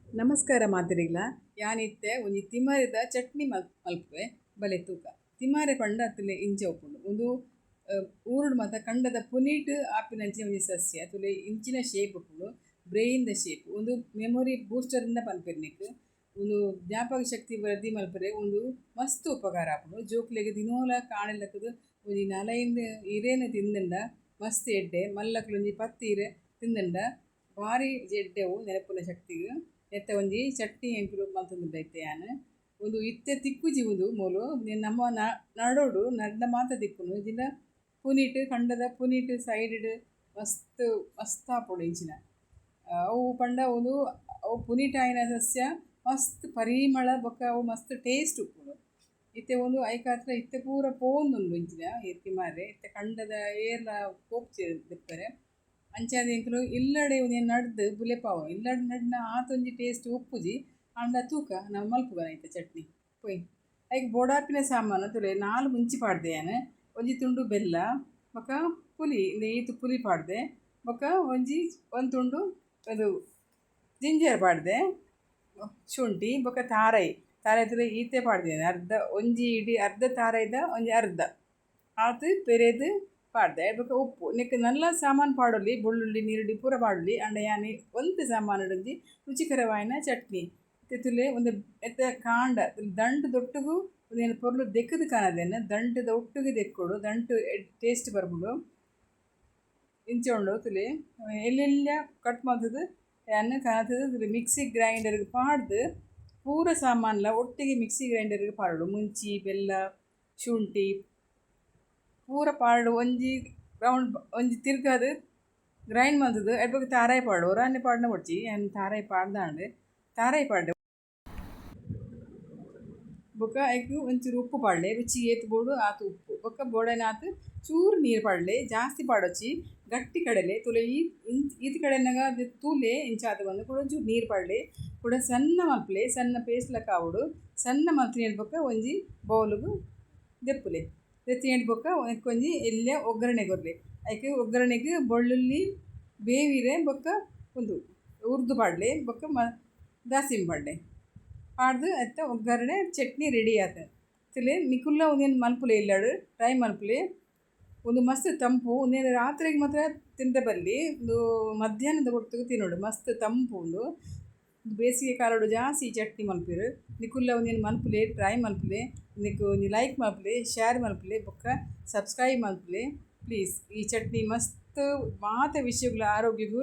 ನಮಸ್ಕಾರ ಮಾತಿರಿಗ್ಲ ಯಾನಿತ್ತೆ ಒಂಜಿ ತಿಮರೆದ ಚಟ್ನಿ ಮಲ್ಪುವೆ ಬಲೆ ತೂಕ ತಿಮಾರೆ ಪಂಡ ಅತ್ತುಲೆ ಇಂಚ ಉಪ್ಪುಂಡು ಒಂದು ಊರುಡು ಮಾತ ಕಂಡದ ಪುನೀಟ್ ಆಪಿನಂಚಿ ಒಂಜಿ ಸಸ್ಯ ತುಲೆ ಇಂಚಿನ ಶೇಪ್ ಉಪ್ಪುಂಡು ಬ್ರೈನ್ದ ಶೇಪ್ ಒಂದು ಮೆಮೊರಿ ಬೂಸ್ಟರಿಂದ ಪನ್ಪೆರ್ನಿಕ್ ಒಂದು ಜ್ಞಾಪಕ ಶಕ್ತಿ ವೃದ್ಧಿ ಮಲ್ಪರೆ ಒಂದು ಮಸ್ತ್ ಉಪಕಾರ ಆಪುಂಡು ಜೋಕ್ಲೆಗ್ ದಿನೋಲ ಕಾಣಲಕ್ಕದು ಒಂಜಿ ನಲೈಂದು ಇರೇನು ತಿಂದಂಡ ಮಸ್ತ್ ಎಡ್ಡೆ ಮಲ್ಲಕ್ಲು ಒಂಜಿ 10 ಇರೆ ತಿಂದಂಡ ಭಾರಿ ಎಡ್ಡೆವು ನೆನಪುನ ಶಕ್ತಿಗ್ ಎತ್ತ ಒಂಜಿ ಚಟ್ನಿ ಎಂಕುಲು ಮಲ್ತೊಂದುಂಡೈತೆ ಯಾನ್ ಒಂದು ಇತ್ತೆ ತಿಕ್ಕು ಜಿವುದು ಮೂಲು ನಮ್ಮ ನಡೋಡು ನಡ್ಡ ಮಾತ ತಿಕ್ಕುನು ಇಜಿಂದ ಪುನೀಟ್ ಕಂಡದ ಪುನೀಟ್ ಸೈಡ್ ಮಸ್ತ್ ಮಸ್ತ್ ಆಪುಂಡು ಇಂಚಿನ ಅವು ಪಂಡ ಒಂದು ಅವು ಪುನೀಟ್ ಆಯಿನ ಸಸ್ಯ ಮಸ್ತ್ ಪರಿಮಳ ಬೊಕ್ಕ ಅವು ಮಸ್ತ್ ಟೇಸ್ಟ್ ಉಪ್ಪುಂಡು ಇತ್ತೆ ಒಂದು ಐಕಾತ್ರ ಇತ್ತೆ ಪೂರ ಪೋಂದುಂಡು ಇಂಚಿನ ತಿಮಾರೆ ಇತ್ತೆ ಕಂಡದ ಏರ್ಲ ಪೋಪುಜಿ ತಿಪ್ಪರೆ ಅಂಚಾದ ಎಂಕುಲು ಇಲ್ಲಡೆ ಒಂಜಿ ನಡ್ದು ಬುಲೆಪಾವು ಇಲ್ಲಡೆ ನಡ್ನ ಆತೊಂಜಿ ಟೇಸ್ಟ್ ಉಪ್ಪುಜಿ ಅಂಡ ತೂಕ ನಾವು ಮಲ್ಪುಗನ ಐತೆ ಚಟ್ನಿ ಪೊಯ್ ಐಕ್ ಬೋಡಾಪಿನ ಸಾಮಾನು ತುಲೆ 4 ಮುಂಚಿ ಪಾಡ್ದೆ ಯಾನ್ ಒಂಜಿ ತುಂಡು ಬೆಲ್ಲ ಬೊಕ ಪುಲಿ ಈತು ಪುಲಿ ಪಾಡ್ದೆ ಬೊಕ ಒಂದು ತುಂಡು ಅದು ಜಿಂಜರ್ ಪಾಡ್ದೆ ಶುಂಠಿ ಬೊಕ ತಾರೈ ತುಲೆ ಈತೆ ಪಾಡ್ದೆ ಅರ್ಧ ಒಂಜಿ ಇಡಿ ಅರ್ಧ ತಾರೈದ ಒಂಜಿ ಅರ್ಧ ಆತು ಪೆರೆದು ಪಾಡ್ದೆ ಬೊಕ ಉಪ್ಪು ನೆಕ್ ನಲ್ಲ ಸಾಮಾನು ಪಾಡೊಲಿ ಬೆಳ್ಳುಳ್ಳಿ ನೀರುಳ್ಳಿ ಪೂರ ಪಾಡೊಲಿ ಅಂಡ ಯಾನಿ ಒಂತೆ ಸಾಮಾನು ಒಂಜಿ ರುಚಿಕರವಾಯಿನ ಚಟ್ನಿ ತುಲೆ ಒಂದು ಎತ್ತ ಕಾಂಡ ದಂಡು ದೊಟ್ಟುಗು ಒಂದೇನು ಪೊರ್ಲು ದೆಕ್ಕದು ಕಾಣದೇನು ದಂಟದ ಒಟ್ಟುಗೆ ದೆಕ್ಕೊಡು ದಂಟು ಟೇಸ್ಟ್ ಬರ್ಬಿಡು ಇಂಚೊಂಡು ತುಲೆ ಎಲ್ಲೆಲ್ಲ ಕಟ್ ಮಾಡ್ತದೆ ಯಾನ್ ಕಾಣತದೆ ತುಲೆ ಮಿಕ್ಸಿ ಗ್ರೈಂಡರ್ಗೆ ಪಾಡ್ದು ಪೂರ ಸಾಮಾನ್ಲ ಒಟ್ಟಿಗೆ ಮಿಕ್ಸಿ ಗ್ರೈಂಡರ್ಗೆ ಪಾಡೋಡು ಮುಂಚಿ ಬೆಲ್ಲ ಶುಂಠಿ ಪೂರ ಪಾಡು ಒಂಜಿ ರೌಂಡ್ ಒಂಜಿ ತಿರ್ಗದು ಗ್ರೈಂಡ್ ಮಾಡ್ತದೆ ಅದ್ರ ತಾರಾಯಿ ಪಾಡು ಒರಾನೆ ಪಾಡ್ನ ಕೊಡ್ಚಿ ಏನು ತಾರಾಯಿ ಪಾಡ್ದಾಂಡ್ ತಾರಾಯಿ ಪಾಡ್ದೆ ಬೊಕ ಐಕ್ ಒಂಚೂರು ಉಪ್ಪು ಪಾಡ್ಲೆ ರುಚಿ ಏತ್ ಬೋಡು ಆತು ಉಪ್ಪು ಬೊಕ ಬೋಡನ ಆತು ಚೂರು ನೀರು ಪಾಡ್ಲೆ ಜಾಸ್ತಿ ಪಾಡೊಚ್ಚಿ ಗಟ್ಟಿ ಕಡಲೆ ತುಲೆ ಈತ್ ಕಡೆನಾಗ ಅದು ತೂಲೆ ಇಂಚಾದ ಬಂದು ಕೂಡ ಒಂಚೂರು ನೀರು ಪಾಡ್ಲೆ ಕೂಡ ಸಣ್ಣ ಮಲ್ಪಲೆ ಸಣ್ಣ ಪೇಸ್ಟ್ಲಕ್ಕ ಆವಡು ಸಣ್ಣ ಮಲ್ತಿನ ಬೊಕ ಒಂಜಿ ಬೌಲುಗು ದೆಪ್ಪುಲೆ ದೆತ್ತಿನ ಬೊಕ ಒಂಜಿ ಎಲ್ಲ ಒಗ್ಗರಣೆ ಕೊರ್ಲೆ ಐಕೆ ಒಗ್ಗರಣೆಗೆ ಬೆಳ್ಳುಳ್ಳಿ ಬೇವಿರೆ ಬೊಕ್ಕ ಒಂದು ಉರ್ದು ಪಾಡ್ಲೆ ಬೊಕ್ಕ ದಾಸಿಮ್ ಪಾಡ್ಲೆ ಪಾಡ್ದು ಅತ್ತ ಒಗ್ಗರಣೆ ಚಟ್ನಿ ರೆಡಿ ಆತ ತಿಲೆ ನಿಕುಲ್ಲ ಒಂದೇನು ಮಲ್ಪುಲೆ ಇಲ್ಲಾಡು ಟ್ರೈ ಮಲ್ಪುಲೆ ಒಂದು ಮಸ್ತ್ ತಂಪು ಒಂದೇನು ರಾತ್ರಿಗೆ ಮಾತ್ರ ತಿಂದ ಬರಲಿ ಒಂದು ಮಧ್ಯಾಹ್ನದ ಹೊತ್ತಿಗೆ ತಿನ್ನೋಡು ಮಸ್ತ್ ತಂಪು ಒಂದು ಬೇಸಿಗೆ ಕಾಲಡು ಜಾಸ್ತಿ ಚಟ್ನಿ ಮಲ್ಪೆರು ನಿಕುಲ್ಲ ಒಂದೇನು ಮಲ್ಪುಲೆ ಟ್ರೈ ಮಲ್ಪುಲೆ ನಿಕ್ಕು ಒಂಜಿ ಲೈಕ್ ಮಲ್ಪುಲೆ ಶೇರ್ ಮಲ್ಪುಲೆ ಬೊಕ್ಕ ಸಬ್ಸ್ಕ್ರೈಬ್ ಮಲ್ಪುಲೆ ಪ್ಲೀಸ್ ಈ ಚಟ್ನಿ ಮಸ್ತ್ ಮಾತ ವಿಷಯಗಳ ಆರೋಗ್ಯಗೂ